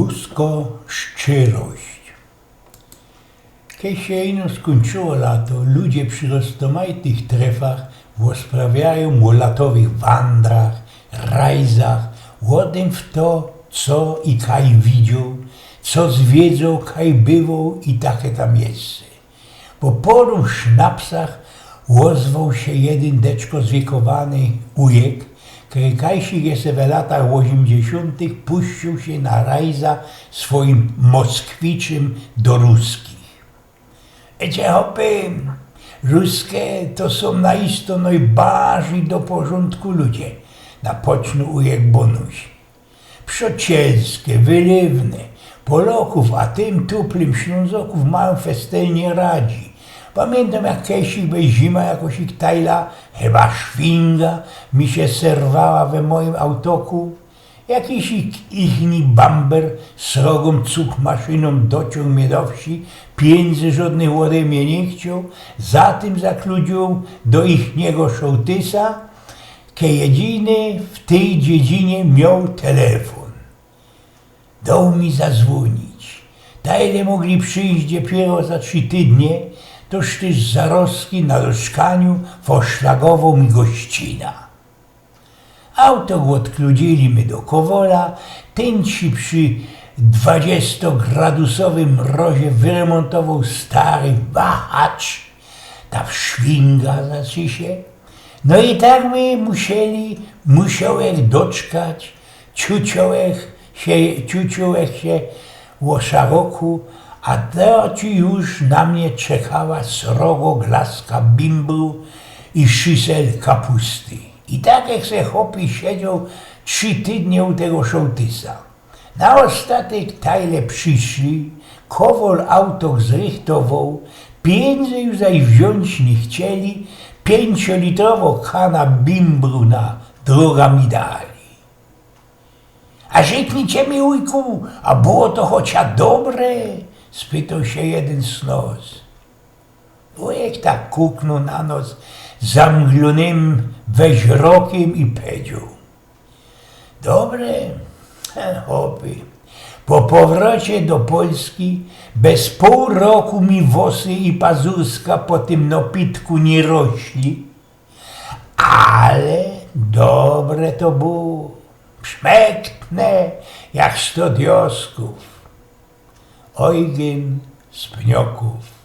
Rusko szczerość. Kiedy się ino skończyło lato, ludzie przy rozmaitych trefach rozprawiają o latowych wandrach, rajzach, o tym w to, co i kaj widział, co zwiedzał, kaj bywał i takie tam jest. Po paru sznapsach ozwał się jeden deczko zwiekowany ujek, który kajsi jest w latach 80. puścił się na rajza swoim Moskwiczem do ruskich. Ecie hopy, ruskie to są naisto najbardziej do porządku ludzie, napocznu ujek Bonuś. Przocielskie, wylewne, Polaków, a tym tuplym Ślązoków mają festelnie radzi. Pamiętam, jak kiedyś bez zima jakoś ich tajla, chyba szwinga mi się serwała we moim autoku. Jakiś ichni bamber z rogą cuk maszyną dociął mnie do wsi, pieniędzy żadnych ode mnie nie chciał, zatem zakludził do ichniego sołtysa, ke jedyny w tej dziedzinie miał telefon. Dał mi zadzwonić. Tajle mogli przyjść dopiero za 3 tydnie, toż też zarostki na loszkaniu poszlagował mi gościna. Auto odkludzili my do Kowola, tęci przy 20-gradusowym mrozie wyremontował stary wahacz, ta szwinga znaczy się. No i tak my musiałech doczkać, ciuciołech się łoszaroku, a to ci już na mnie czekała srogo glaska bimbru i szysel kapusty. I tak jak se chłopi siedział 3 tydnie u tego sołtysa. Na ostatek tajle przyszli, Kowol auto zrychtował, pieniędzy już zaś wziąć nie chcieli, 5-litrowo kana bimbru na droga mi dali. A rzeknijcie mi, ujku, a było to chociaż dobre? Spytał się jeden z nos. Wujek tak kuknął na nos zamglonym weźrokiem i powiedział. Dobre, chłopy, po powrocie do Polski bez pół roku mi włosy i pazurska po tym napitku nie rośli, ale dobre to było, szmektne jak 100 diosków. Eugen z Pnioków.